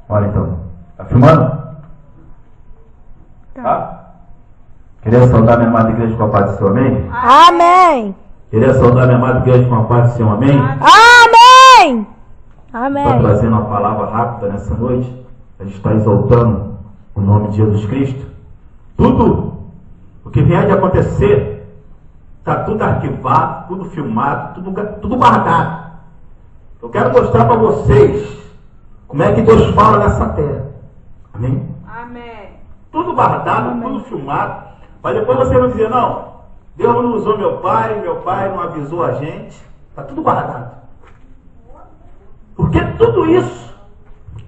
Olha então. Tá filmando? Tá? Queria saudar minha amada igreja com a paz do Senhor, amém? Amém. Queria saudar minha amada igreja com a paz do Senhor, amém? Amém. Está Amém. trazendo uma palavra rápida nessa noite. A gente está exaltando o nome de Jesus Cristo. Tudo o que vier de acontecer está tudo arquivado, tudo filmado, tudo guardado. Eu quero mostrar para vocês como é que Deus fala nessa terra. Amém? Amém. Tudo guardado, Amém. tudo filmado. Mas depois você não dizer, não, Deus não usou meu pai não avisou a gente. Está tudo guardado. Porque tudo isso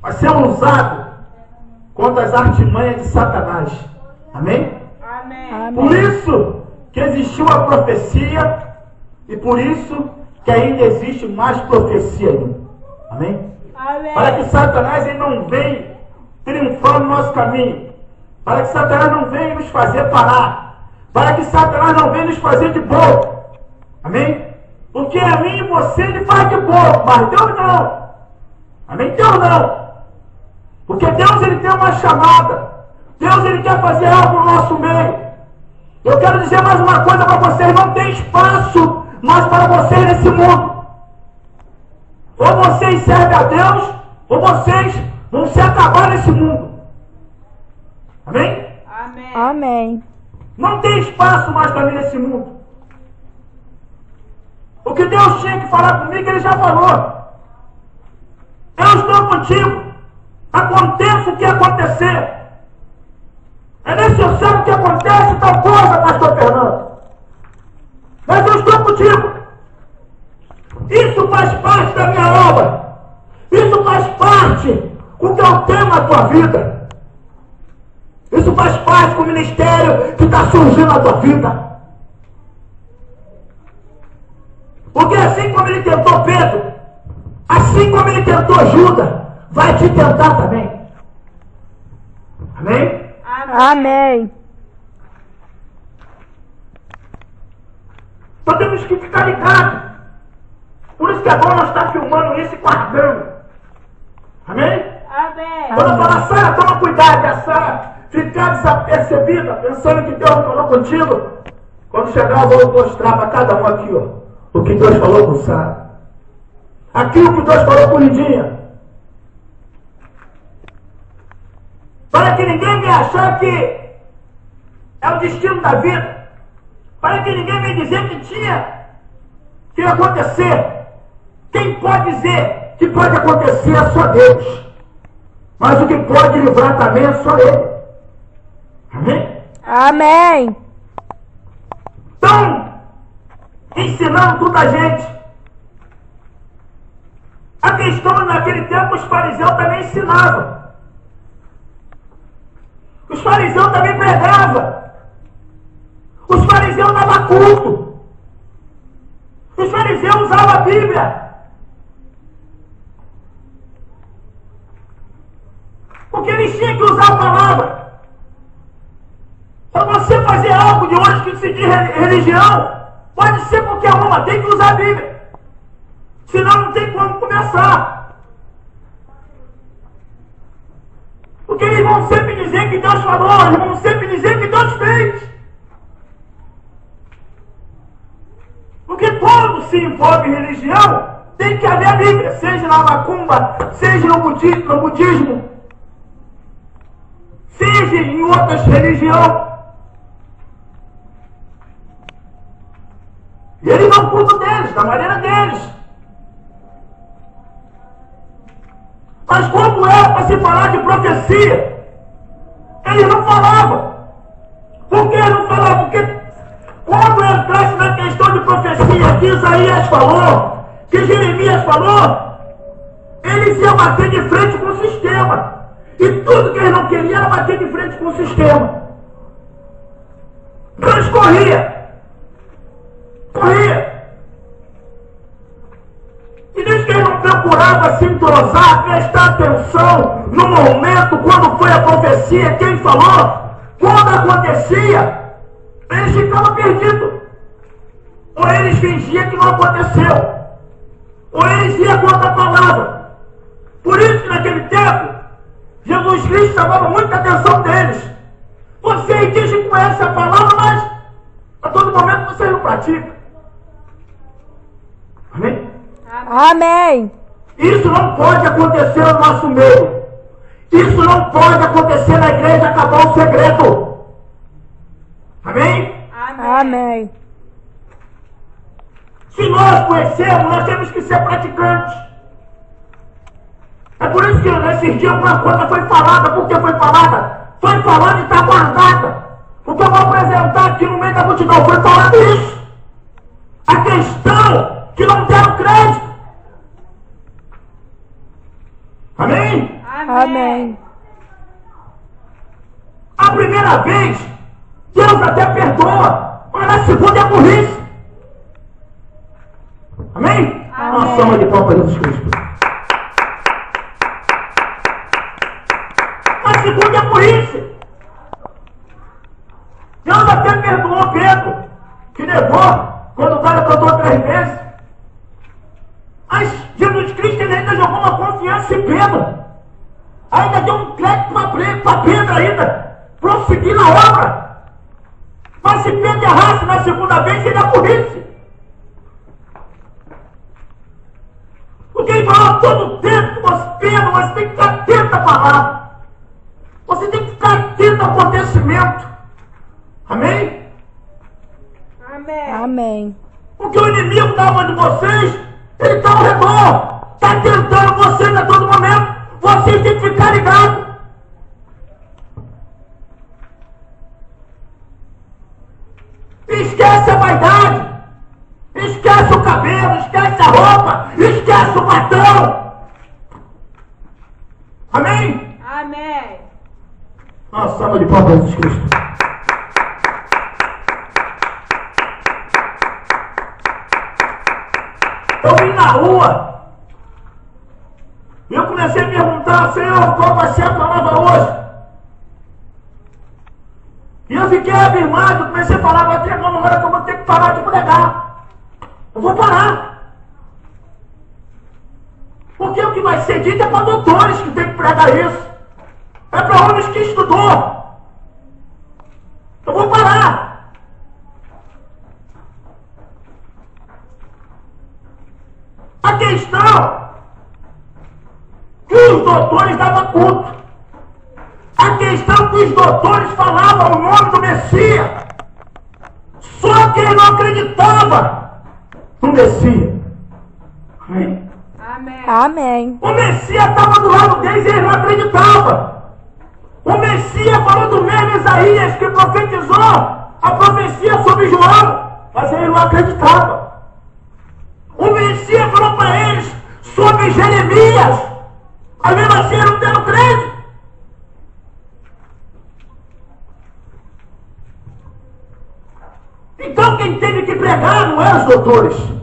vai ser usado contra as artimanhas de Satanás. Amém? Amém. Por isso que existiu a profecia e por isso que ainda existe mais profecia ainda. Amém? Amém. Para que Satanás ele não venha triunfar no nosso caminho. Para que Satanás não venha nos fazer parar. Para que Satanás não venha nos fazer de bobo. Amém? Porque a mim e você ele faz de bobo, mas Deus não. Amém? Deus não. Porque Deus ele tem uma chamada. Deus ele quer fazer algo no nosso meio. Eu quero dizer mais uma coisa para vocês. Não tem espaço mais para vocês nesse mundo. Ou vocês servem a Deus, ou vocês vão se acabar nesse mundo. Amém? Amém. Amém. Não tem espaço mais para mim nesse mundo. O que Deus tinha que falar comigo, Ele já falou. Eu estou contigo. Aconteça o que acontecer. É necessário que aconteça tal coisa, pastor Fernando. Mas eu estou contigo. Isso faz parte da minha obra. Isso faz parte com o que eu tenho na tua vida. Isso faz parte com o ministério que está surgindo na tua vida. Porque assim como ele tentou Pedro, assim como ele tentou Judas, vai te tentar também. Amém? Amém. Então temos que ficar ligados. Por isso que é bom nós estar filmando isso e guardando. Amém? Amém. Quando eu falar, Sara, toma cuidado, a Sara ficar desapercebida, pensando que Deus falou contigo. Quando chegar, eu vou mostrar para cada um aqui, ó, o que Deus falou com Sara. Aqui o que Deus falou com Lidinha. Para que ninguém venha achar que é o destino da vida. Para que ninguém venha dizer que tinha que acontecer. Quem pode dizer que pode acontecer é só Deus. Mas o que pode livrar também é só Ele. Amém? Amém. Então, ensinando tudo a gente. A questão naquele tempo os fariseus também ensinavam. Os fariseus também pregavam. Os fariseus davam culto. Os fariseus usavam a Bíblia. Porque eles tinham que usar a palavra. Para você fazer algo de hoje que se diz religião, pode ser qualquer uma, tem que usar a Bíblia. Senão não tem como começar. Porque eles vão sempre dizer que Deus falou, eles vão sempre dizer que Deus fez. Porque quando se envolve religião, tem que haver a Bíblia, seja na macumba, seja no budismo, seja em outras religiões. E eles dão culto deles, da maneira deles. Mas quando era para se falar de profecia, eles não falavam. Por que não falavam? Porque quando entrasse na questão de profecia que Isaías falou, que Jeremias falou, eles iam bater de frente com o sistema. E tudo que eles não queriam era bater de frente com o sistema. Então eles corriam. E diz que ele não procurava se entrosar, prestar atenção no momento, quando foi a profecia, quem falou, quando acontecia, eles ficavam perdidos. Ou eles fingiam que não aconteceu, ou eles iam contra a palavra. Por isso que naquele tempo, Jesus Cristo chamava muita atenção deles. Vocês dizem que conhecem a palavra, mas a todo momento vocês não praticam. Amém? Amém. Isso não pode acontecer no nosso meio. Isso não pode acontecer na igreja, acabar o segredo. Amém? Amém. Se nós conhecemos, nós temos que ser praticantes. É por isso que nesses dias uma coisa foi falada. Por que foi falada? Foi falada e está guardada. Porque eu vou apresentar aqui no meio da multidão. Foi falado isso. A questão que não deram crédito. Amém? Amém. A primeira vez, Deus até perdoa. Mas na segunda é burrice. Amém? Uma salva de palmas para Jesus Cristo. A segunda é burrice. Deus até perdoou Pedro, que negou quando o cara cantou 3 vezes. Mas Jesus Cristo ele ainda jogou uma confiança em Pedro. Ainda deu um crédito para Pedro ainda. Prosseguir na obra. Mas se Pedro errasse na segunda vez, seria burrice. Porque ele falou todo o tempo que você tem que ficar atento à palavra. Você tem que ficar atento ao acontecimento. Amém? Amém. Porque o inimigo da alma de vocês, ele está ao redor. Está tentando vocês a todo momento. Vocês têm que ficar ligados. Esquece a vaidade. Esquece o cabelo, esquece a roupa, esquece o batom. Amém? Amém. Uma salva de palmas para Jesus Cristo. Eu vim na rua e eu comecei a perguntar, Senhor, qual vai ser a palavra hoje? E eu fiquei abismado, comecei a falar, vai chegar uma hora que eu vou ter que parar de pregar. Eu vou parar. Porque o que vai ser dito é para doutores que tem que pregar isso. É para homens que estudou. Eu vou parar. A questão que os doutores davam culto. A questão que os doutores falavam o nome do Messias. Só que ele não acreditava no Messias. Amém? Amém. O Messias estava do lado deles e eles não acreditavam. O Messias falou do mesmo Isaías que profetizou a profecia sobre João, mas eles não acreditavam. O Messias falou para eles sobre Jeremias, mas mesmo assim eles não deram crédito. Então quem teve que pregar não eram os doutores.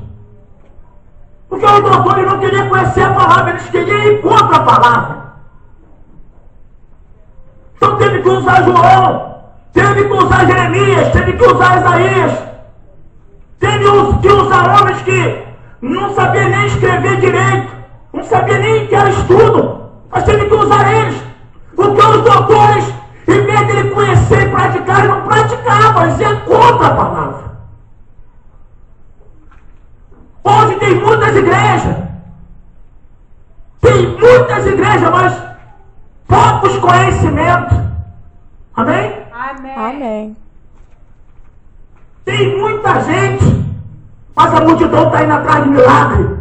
Porque os doutores não queriam conhecer a palavra, eles queriam ir contra a palavra. Então teve que usar João, teve que usar Jeremias, teve que usar Isaías, teve que usar homens que não sabiam nem escrever direito, não sabiam nem que era estudo, mas teve que usar eles. Porque os doutores, em vez de ele conhecer e praticar, ele não praticava, eles iam contra a palavra. Hoje tem muitas igrejas, mas poucos conhecimentos. Amém? Amém. Tem muita gente, mas a multidão está indo atrás de milagre.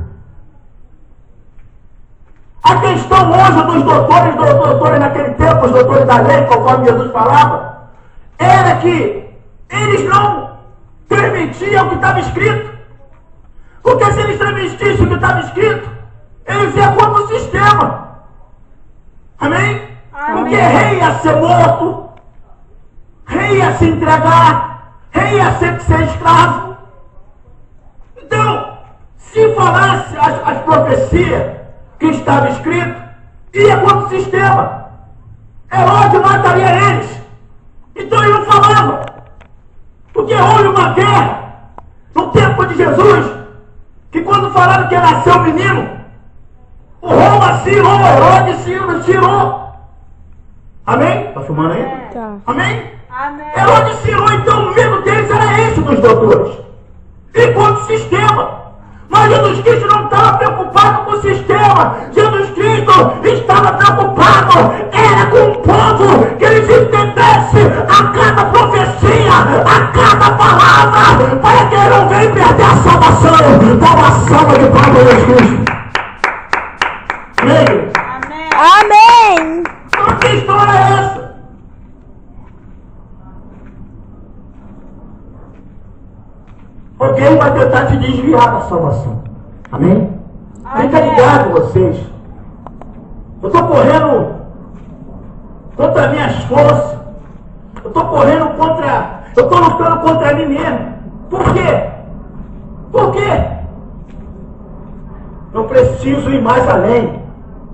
A questão hoje dos doutores naquele tempo, os doutores da lei, conforme Jesus falava, era que eles não transmitiam o que estava escrito. Porque se eles transmitissem o que estava escrito, eles iam contra o sistema. Amém? Porque rei ia ser morto, rei ia se entregar, rei ia ser escravo. Então, se falasse as profecias que estava escrito, ia contra o sistema. Herodes mataria eles. Então ele não falava. Porque houve uma guerra no tempo de Jesus, que quando falaram que ia nascer um menino, o Roma tirou, o Herodes tirou. Amém? Está filmando aí? Tá. Amém? Amém. Herodes tirou, então o medo deles era esse dos doutores. Enquanto sistema. Mas Jesus Cristo não estava preocupado com o sistema. Jesus Cristo estava preocupado. Era com o povo. Que eles entendessem a cada profecia, a cada palavra. Para que ele não venha perder a salvação. Dá uma salva de palmas a Jesus Cristo. Amém? Amém. Amém. Então que história é essa? Alguém vai tentar te desviar da salvação. Amém? Fica ligado vocês. Eu estou correndo contra minhas forças. Eu estou correndo contra... Eu estou lutando contra mim mesmo. Por quê? Por quê? Eu preciso ir mais além.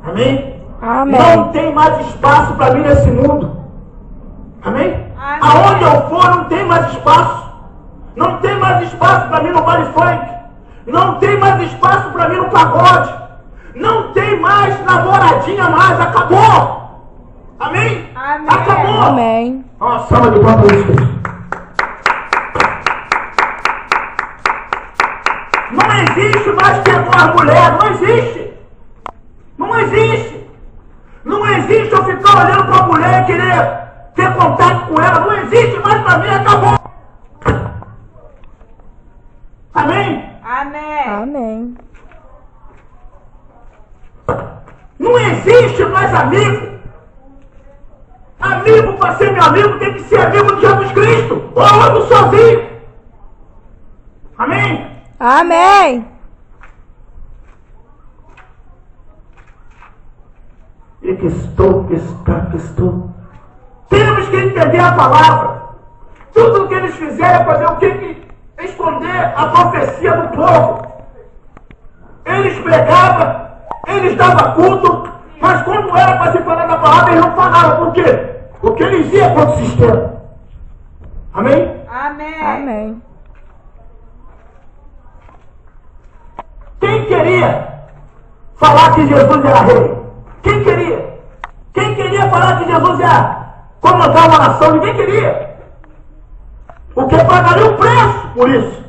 Amém? Amém. Não tem mais espaço para mim nesse mundo. Amém? Amém. Aonde eu for não tem mais espaço. Não tem mais espaço para mim no baile funk. Não tem mais espaço para mim no pagode. Não tem mais namoradinha mais. Acabou. Amém? Amém. Acabou. Amém. Uma salva de palmas. Não existe mais pegar a mulher. Não existe. Não existe. Não existe eu ficar olhando para a mulher e querer ter contato com ela. Não existe mais para mim. Acabou. Amém? Amém. Amém. Não existe mais amigo. Amigo, para ser meu amigo, tem que ser amigo de Jesus Cristo. Ou eu ando sozinho. Amém? Amém. E que estou. Temos que entender a palavra. Tudo o que eles fizeram é fazer o que esconder a profecia do povo. Eles pregavam, eles davam culto, mas quando era para se falar da palavra, eles não falavam. Por quê? Porque eles iam contra o sistema. Amém? Amém. Amém. Quem queria falar que Jesus era rei? Quem queria? Quem queria falar que Jesus ia comandar uma nação? Ninguém queria. Porque pagaria um preço por isso.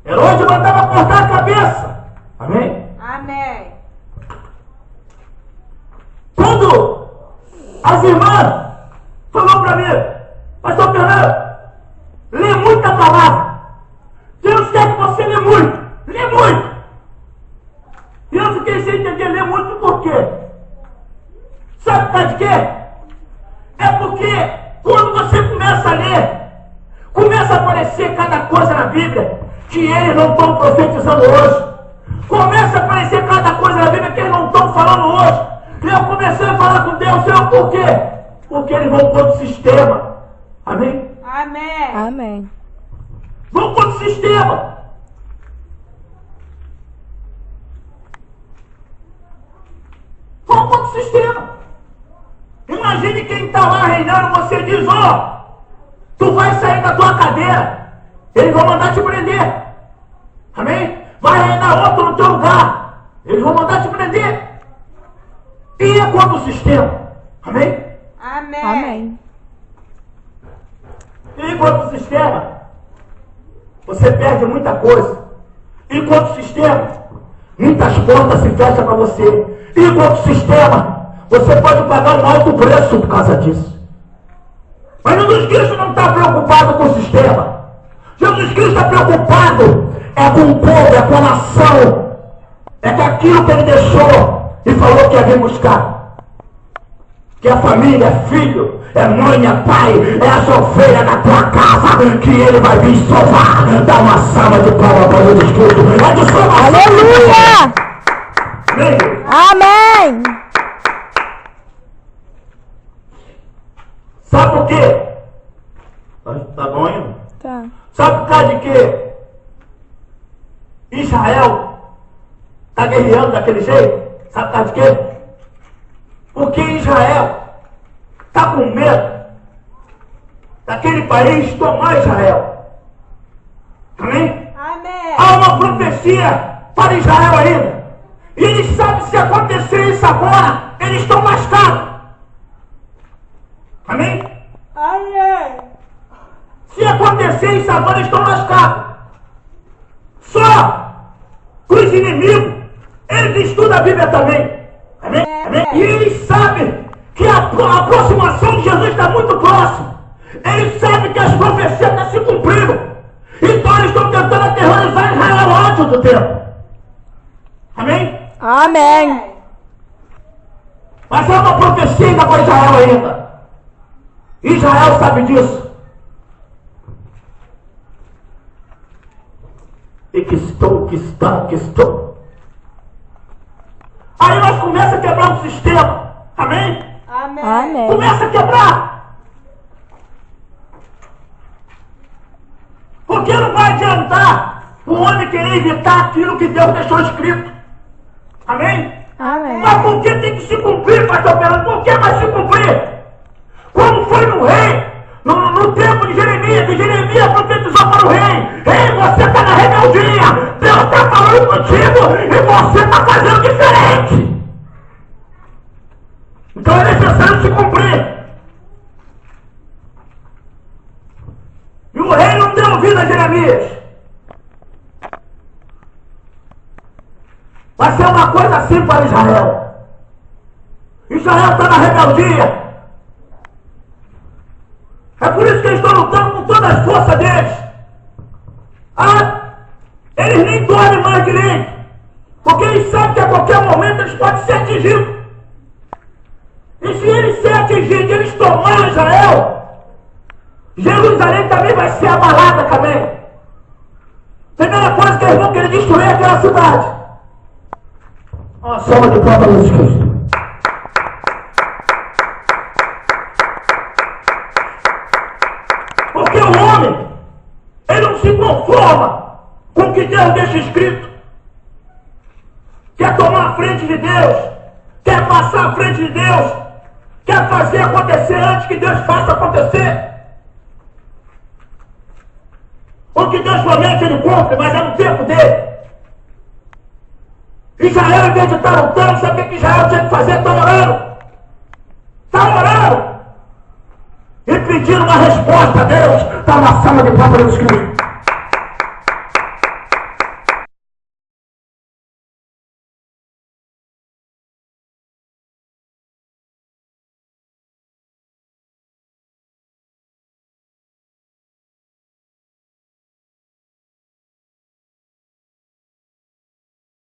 Herodes mandava cortar a cabeça. Amém? Amém. Quando as irmãs falou para mim, pastor Fernando, lê muita palavra. Deus quer que você lê muito. Lê muito. E eu fiquei sem entender ler muito por quê? Sabe por causa de quê? É porque quando você começa a ler, começa a aparecer cada coisa na Bíblia que eles não estão profetizando hoje. Começa a aparecer cada coisa na Bíblia que eles não estão falando hoje. E eu comecei a falar com Deus, Senhor, por quê? Porque eles vão contra o sistema. Amém? Amém. Amém. Vão contra o sistema. Vão contra o sistema. Imagine quem está lá reinando, você diz, ó, tu vai sair da tua cadeira. Eles vão mandar te prender. Amém? Vai reinar outro no teu lugar. Eles vão mandar te prender. E é contra o sistema. Amém? Amém. Amém. E contra o sistema, você perde muita coisa. E contra o sistema, muitas portas se fecham para você. E contra o sistema, você pode pagar um alto preço por causa disso. Mas Jesus Cristo não está preocupado com o sistema. Jesus Cristo está preocupado é com o povo, é com a nação. É com aquilo que ele deixou e falou que ia vir buscar. Que a família é filho, é mãe, é pai, é as ovelhas da tua casa que ele vai vir salvar. Dá uma salva de palmas para Jesus Cristo. É de salvação. Aleluia. Amém. Amém. Sabe por quê? Tá bom ainda? Tá. Sabe por causa de quê? Israel está guerreando daquele jeito? Sabe por causa de quê? Porque Israel está com medo daquele país tomar Israel. Amém? Amém. Há uma profecia para Israel ainda. E eles sabem se acontecer isso agora, eles estão lascados. agora estão lascados. Só os inimigos, eles estudam a Bíblia também. Amém? Amém? E eles sabem que a aproximação de Jesus está muito próxima. Eles sabem que as profecias estão se cumprindo. Então eles estão tentando aterrorizar Israel antes do tempo. Amém? Amém. Mas é uma profecia ainda para Israel ainda. Israel sabe disso. E que estou. Aí nós começamos a quebrar o sistema. Amém? Amém. Amém. Começa a quebrar. Porque não vai adiantar o homem querer evitar aquilo que Deus deixou escrito. Amém? Amém. Mas por que tem que se cumprir, pastor Fernando? Por que vai se cumprir? Como foi no rei, no tempo de Jeremias profetizou para o rei: ei, você está na rebeldia, Deus está falando contigo e você está fazendo diferente. Então é necessário se cumprir. E o rei não deu ouvido a Jeremias. Vai ser uma coisa assim para Israel. Israel está na rebeldia. É por isso que eles estão lutando com todas as forças deles. Eles nem dormem mais direito. Porque eles sabem que a qualquer momento eles podem ser atingidos. E se eles serem atingidos, eles tomarem Israel, Jerusalém também vai ser abalada também. Primeira coisa que eles vão querer destruir é aquela cidade. Uma salva de palmas para Jesus Cristo. Porque o homem, ele não se conforma com o que Deus deixa escrito. Quer tomar a frente de Deus, quer passar à frente de Deus, quer fazer acontecer antes que Deus faça acontecer. O que Deus promete, ele cumpre, mas é no tempo dele. Israel, em vez de estar lutando, sabe o que Israel tinha que fazer? Está orando. Está orando. E pedindo uma resposta a Deus. Está na sala de palmas para Jesus Cristo.